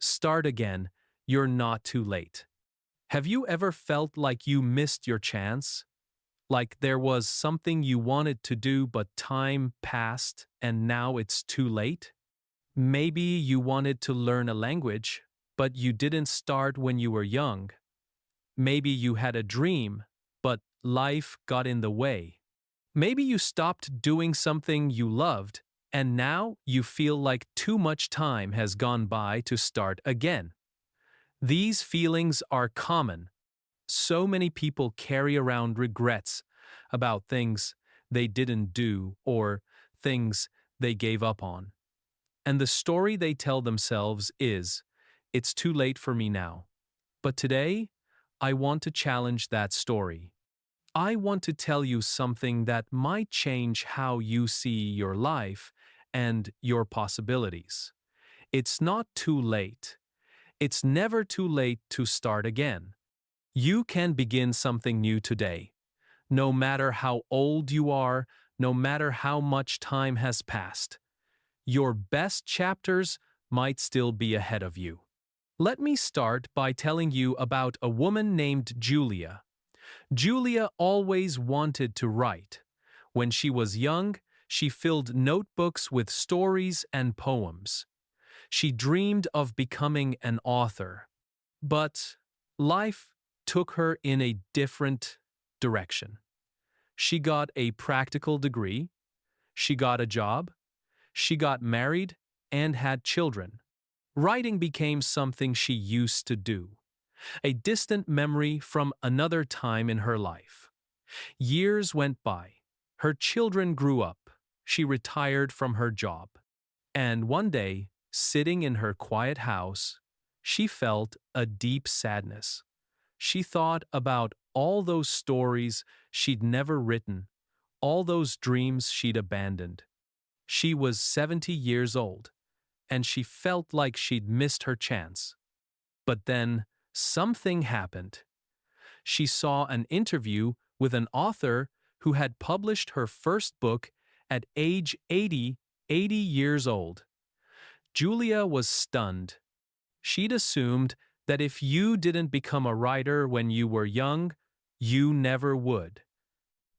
Start again. You're not too late. Have you ever felt like you missed your chance? Like there was something you wanted to do but time passed and now it's too late? Maybe you wanted to learn a language, but you didn't start when you were young. Maybe you had a dream, but life got in the way. Maybe you stopped doing something you loved, and now you feel like too much time has gone by to start again. These feelings are common. So many people carry around regrets about things they didn't do or things they gave up on. And the story they tell themselves is, it's too late for me now. But today, I want to challenge that story. I want to tell you something that might change how you see your life and your possibilities. It's not too late. It's never too late to start again. You can begin something new today. No matter how old you are, no matter how much time has passed, your best chapters might still be ahead of you. Let me start by telling you about a woman named Julia. Julia always wanted to write. When she was young, she filled notebooks with stories and poems. She dreamed of becoming an author. But life took her in a different direction. She got a practical degree, she got a job, she got married, and had children. Writing became something she used to do, a distant memory from another time in her life. Years went by. Her children grew up. She retired from her job. And one day, sitting in her quiet house, she felt a deep sadness. She thought about all those stories she'd never written, all those dreams she'd abandoned. She was 70 years old, and she felt like she'd missed her chance. But then, something happened. She saw an interview with an author who had published her first book at age 80 years old. Julia was stunned. She'd assumed that if you didn't become a writer when you were young, you never would.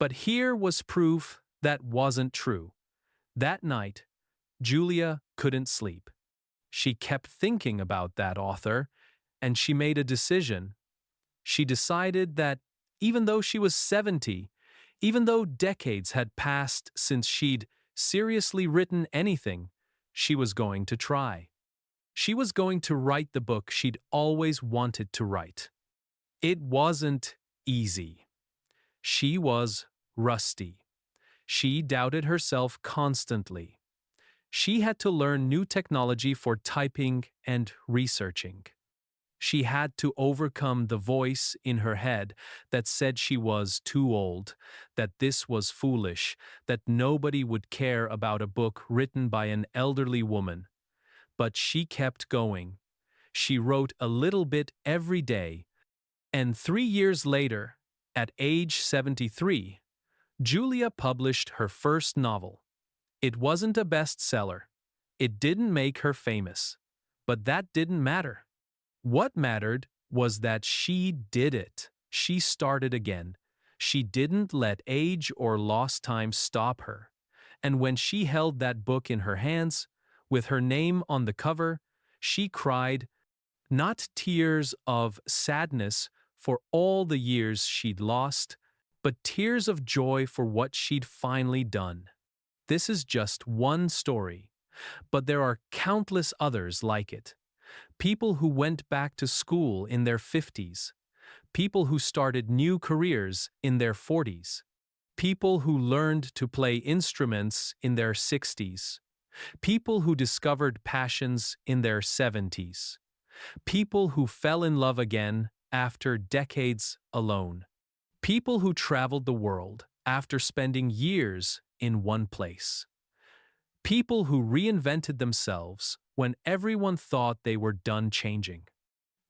But here was proof that wasn't true. That night, Julia couldn't sleep. She kept thinking about that author, and she made a decision. She decided that even though she was 70, even though decades had passed since she'd seriously written anything, she was going to try. She was going to write the book she'd always wanted to write. It wasn't easy. She was rusty. She doubted herself constantly. She had to learn new technology for typing and researching. She had to overcome the voice in her head that said she was too old, that this was foolish, that nobody would care about a book written by an elderly woman. But she kept going. She wrote a little bit every day, and 3 years later, at age 73, Julia published her first novel. It wasn't a bestseller. It didn't make her famous. But that didn't matter. What mattered was that she did it. She started again. She didn't let age or lost time stop her. And when she held that book in her hands, with her name on the cover, she cried, not tears of sadness for all the years she'd lost, but tears of joy for what she'd finally done. This is just one story, but there are countless others like it. People who went back to school in their 50s, people who started new careers in their 40s, people who learned to play instruments in their 60s, people who discovered passions in their 70s, people who fell in love again after decades alone, people who traveled the world after spending years in one place, people who reinvented themselves when everyone thought they were done changing.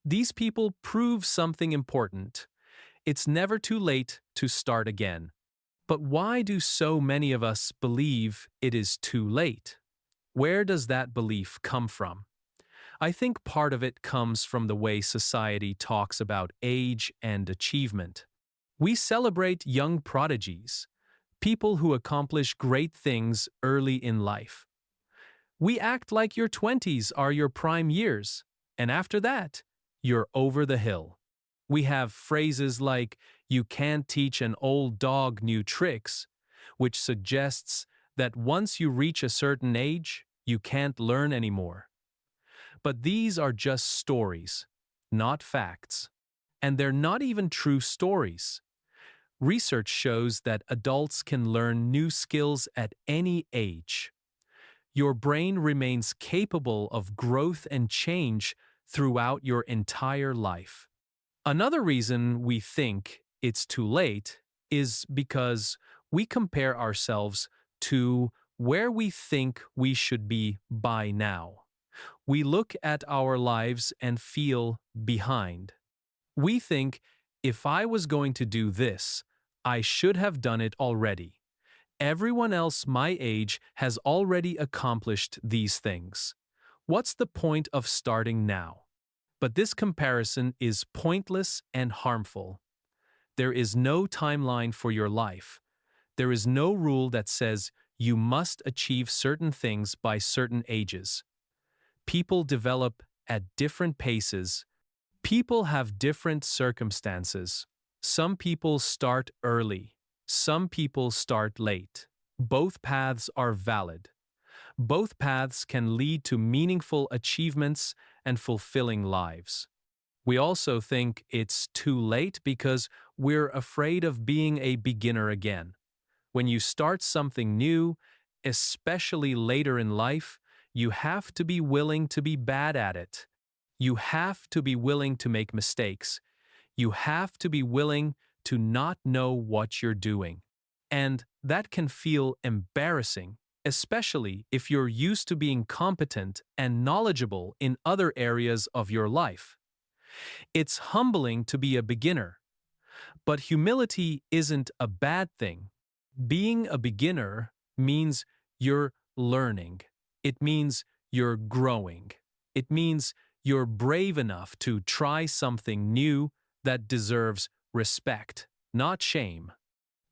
These people prove something important. It's never too late to start again. But why do so many of us believe it is too late? Where does that belief come from? I think part of it comes from the way society talks about age and achievement. We celebrate young prodigies, people who accomplish great things early in life. We act like your 20s are your prime years, and after that, you're over the hill. We have phrases like, you can't teach an old dog new tricks, which suggests that once you reach a certain age, you can't learn anymore. But these are just stories, not facts. And they're not even true stories. Research shows that adults can learn new skills at any age. Your brain remains capable of growth and change throughout your entire life. Another reason we think it's too late is because we compare ourselves to where we think we should be by now. We look at our lives and feel behind. We think, if I was going to do this, I should have done it already. Everyone else my age has already accomplished these things. What's the point of starting now? But this comparison is pointless and harmful. There is no timeline for your life. There is no rule that says you must achieve certain things by certain ages. People develop at different paces. People have different circumstances. Some people start early. Some people start late. Both paths are valid. Both paths can lead to meaningful achievements and fulfilling lives. We also think it's too late because we're afraid of being a beginner again. When you start something new, especially later in life, you have to be willing to be bad at it. You have to be willing to make mistakes. You have to be willing to not know what you're doing. And that can feel embarrassing, especially if you're used to being competent and knowledgeable in other areas of your life. It's humbling to be a beginner. But humility isn't a bad thing. Being a beginner means you're learning. It means you're growing. It means you're brave enough to try something new that deserves respect, not shame.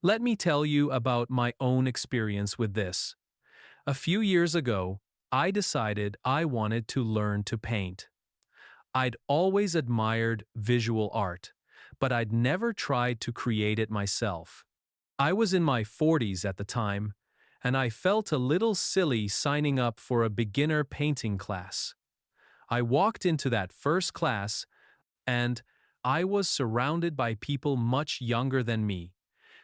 Let me tell you about my own experience with this. A few years ago, I decided I wanted to learn to paint. I'd always admired visual art, but I'd never tried to create it myself. I was in my 40s at the time, and I felt a little silly signing up for a beginner painting class. I walked into that first class, and I was surrounded by people much younger than me.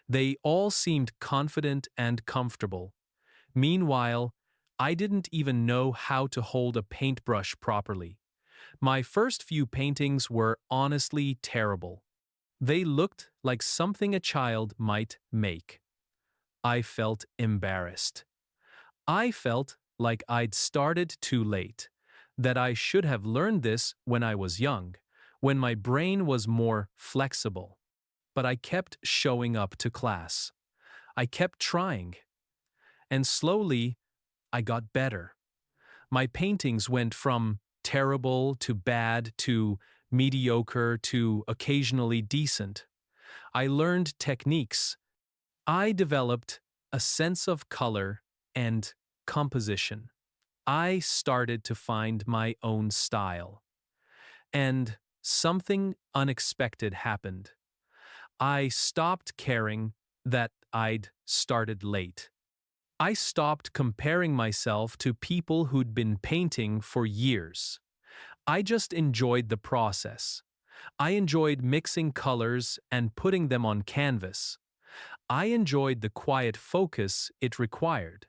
They all seemed confident and comfortable. Meanwhile, I didn't even know how to hold a paintbrush properly. My first few paintings were honestly terrible. They looked like something a child might make. I felt embarrassed. I felt like I'd started too late, that I should have learned this when I was young, when my brain was more flexible. But I kept showing up to class. I kept trying. And slowly, I got better. My paintings went from terrible to bad to mediocre to occasionally decent. I learned techniques. I developed a sense of color and composition. I started to find my own style. And something unexpected happened. I stopped caring that I'd started late. I stopped comparing myself to people who'd been painting for years. I just enjoyed the process. I enjoyed mixing colors and putting them on canvas. I enjoyed the quiet focus it required.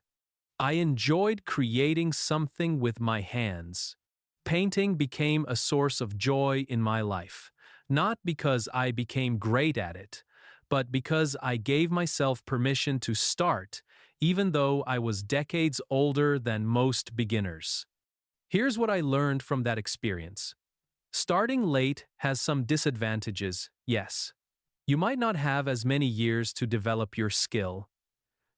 I enjoyed creating something with my hands. Painting became a source of joy in my life, not because I became great at it, but because I gave myself permission to start, even though I was decades older than most beginners. Here's what I learned from that experience. Starting late has some disadvantages, yes. You might not have as many years to develop your skill.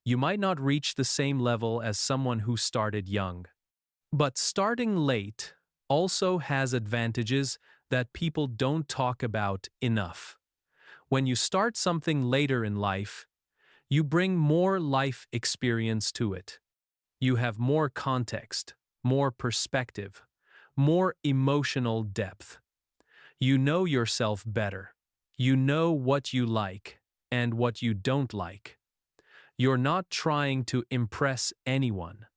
You might not reach the same level as someone who started young. But starting late also has advantages that people don't talk about enough. When you start something later in life, you bring more life experience to it. You have more context, more perspective, more emotional depth. You know yourself better. You know what you like and what you don't like. You're not trying to impress anyone.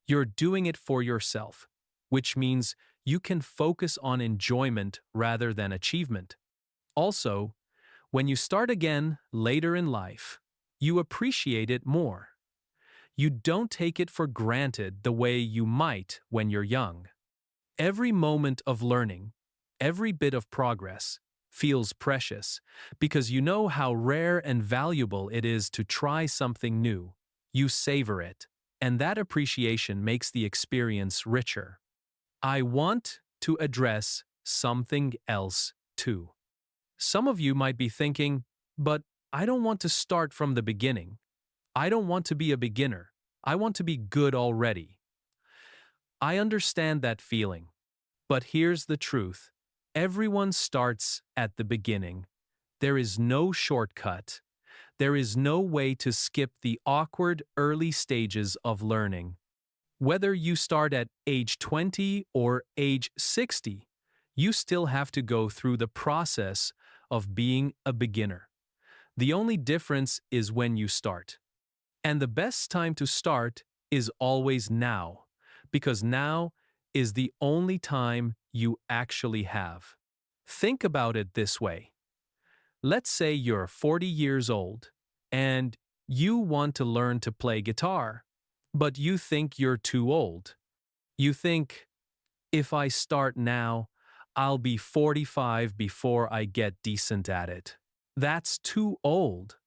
You're doing it for yourself, which means you can focus on enjoyment rather than achievement. Also, when you start again later in life, you appreciate it more. You don't take it for granted the way you might when you're young. Every moment of learning, every bit of progress, feels precious because you know how rare and valuable it is to try something new. You savor it, and that appreciation makes the experience richer. I want to address something else too. Some of you might be thinking, but I don't want to start from the beginning. I don't want to be a beginner. I want to be good already. I understand that feeling. But here's the truth. Everyone starts at the beginning. There is no shortcut. There is no way to skip the awkward early stages of learning. Whether you start at age 20 or age 60, you still have to go through the process of being a beginner. The only difference is when you start. And the best time to start is always now, because now is the only time you actually have. Think about it this way. Let's say you're 40 years old and you want to learn to play guitar, but you think you're too old. You think, if I start now, I'll be 45 before I get decent at it. That's too old.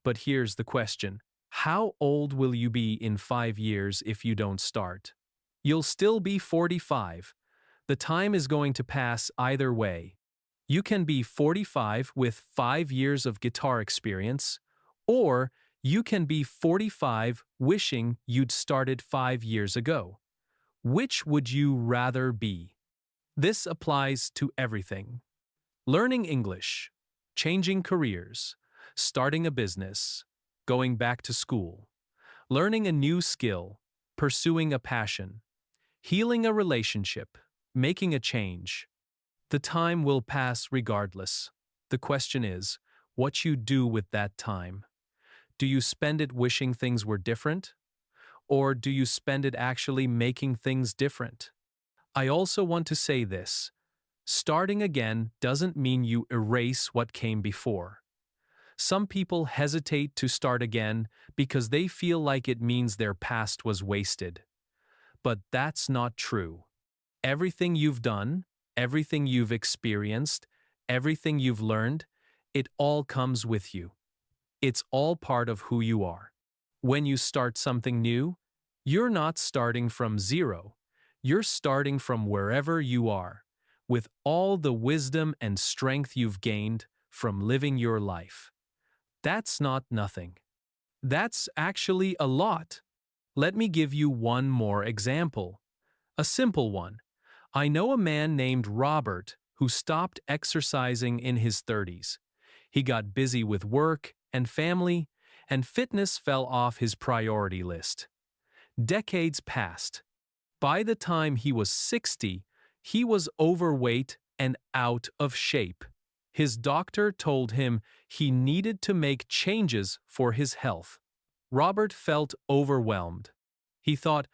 But here's the question. How old will you be in 5 years if you don't start? You'll still be 45. The time is going to pass either way. You can be 45 with 5 years of guitar experience, or you can be 45 wishing you'd started 5 years ago. Which would you rather be? This applies to everything. Learning English, changing careers, starting a business, going back to school, learning a new skill, pursuing a passion, healing a relationship, making a change. The time will pass regardless. The question is, what you do with that time. Do you spend it wishing things were different? Or do you spend it actually making things different? I also want to say this. Starting again doesn't mean you erase what came before. Some people hesitate to start again because they feel like it means their past was wasted. But that's not true. Everything you've done, everything you've experienced, everything you've learned, it all comes with you. It's all part of who you are. When you start something new, you're not starting from zero. You're starting from wherever you are, with all the wisdom and strength you've gained from living your life. That's not nothing. That's actually a lot. Let me give you one more example. A simple one. I know a man named Robert who stopped exercising in his 30s. He got busy with work and family, and fitness fell off his priority list. Decades passed. By the time he was 60, he was overweight and out of shape. His doctor told him he needed to make changes for his health. Robert felt overwhelmed. He thought,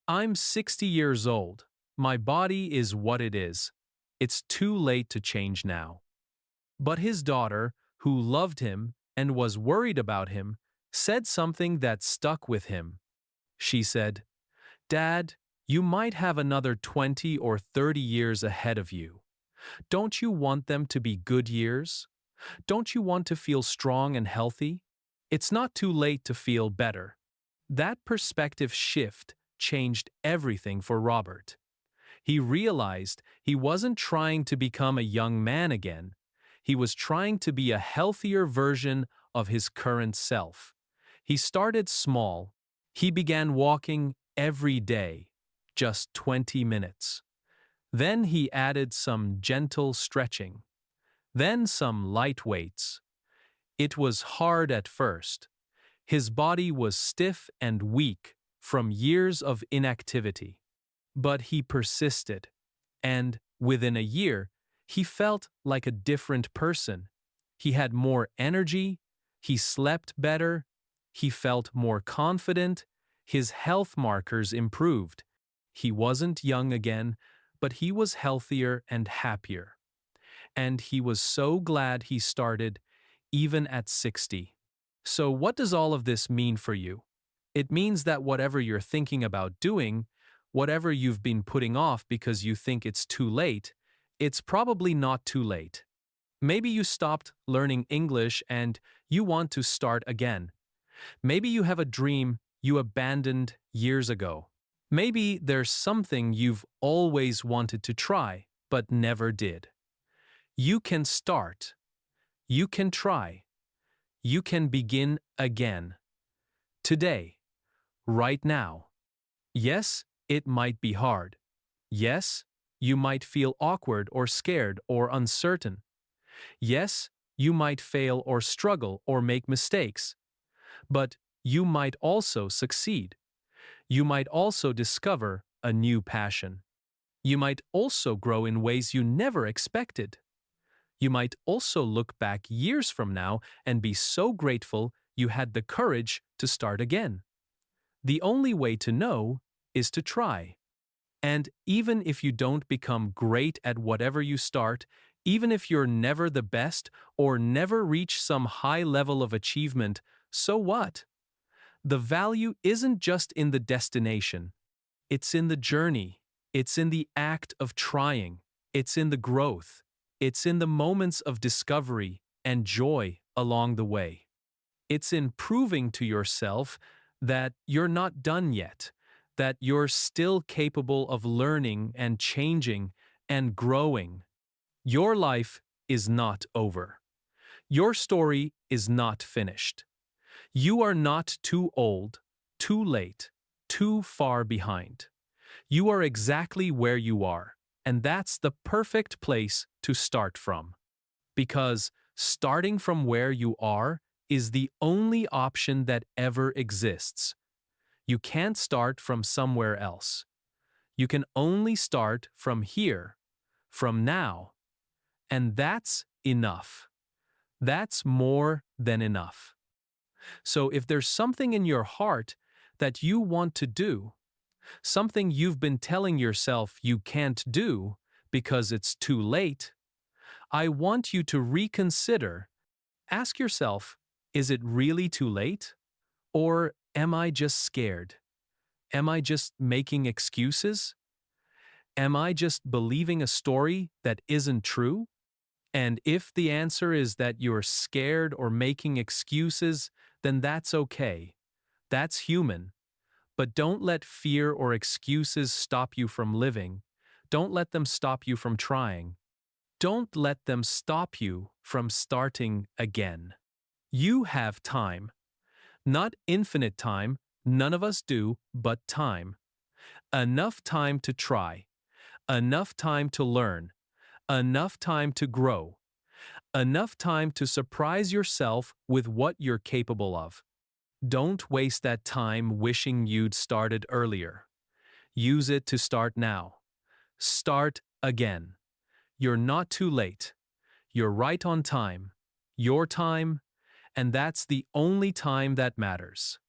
I'm 60 years old. My body is what it is. It's too late to change now. But his daughter, who loved him and was worried about him, said something that stuck with him. She said, Dad, you might have another 20 or 30 years ahead of you. Don't you want them to be good years? Don't you want to feel strong and healthy? It's not too late to feel better. That perspective shift changed everything for Robert. He realized he wasn't trying to become a young man again. He was trying to be a healthier version of his current self. He started small. He began walking every day, just 20 minutes. Then he added some gentle stretching, then some light weights. It was hard at first. His body was stiff and weak from years of inactivity. But he persisted, and within a year, he felt like a different person. He had more energy, he slept better, he felt more confident, his health markers improved. He wasn't young again, but he was healthier and happier. And he was so glad he started, even at 60. So, what does all of this mean for you? It means that whatever you're thinking about doing, whatever you've been putting off because you think it's too late, it's probably not too late. Maybe you stopped learning English and you want to start again. Maybe you have a dream you abandoned years ago. Maybe there's something you've always wanted to try but never did. You can start. You can try. You can begin again. Today. Right now. Yes, it might be hard. Yes, you might feel awkward or scared or uncertain. Yes, you might fail or struggle or make mistakes. But you might also succeed. You might also discover a new passion. You might also grow in ways you never expected. You might also look back years from now and be so grateful you had the courage to start again. The only way to know is to try. And even if you don't become great at whatever you start, even if you're never the best or never reach some high level of achievement, so what? The value isn't just in the destination. It's in the journey. It's in the act of trying. It's in the growth. It's in the moments of discovery and joy along the way. It's in proving to yourself that you're not done yet, that you're still capable of learning and changing and growing. Your life is not over. Your story is not finished. You are not too old, too late, too far behind. You are exactly where you are, and that's the perfect place to start from. Because starting from where you are is the only option that ever exists. You can't start from somewhere else. You can only start from here, from now. And that's enough. That's more than enough. So if there's something in your heart that you want to do, something you've been telling yourself you can't do because it's too late, I want you to reconsider. Ask yourself, is it really too late? Or am I just scared? Am I just making excuses? Am I just believing a story that isn't true? And if the answer is that you're scared or making excuses, then that's okay. That's human. But don't let fear or excuses stop you from living. Don't let them stop you from trying. Don't let them stop you from starting again. You have time. Not infinite time, none of us do, but time. Enough time to try. Enough time to learn. Enough time to grow. Enough time to surprise yourself with what you're capable of. Don't waste that time wishing you'd started earlier. Use it to start now. Start again. You're not too late. You're right on time. Your time, and that's the only time that matters.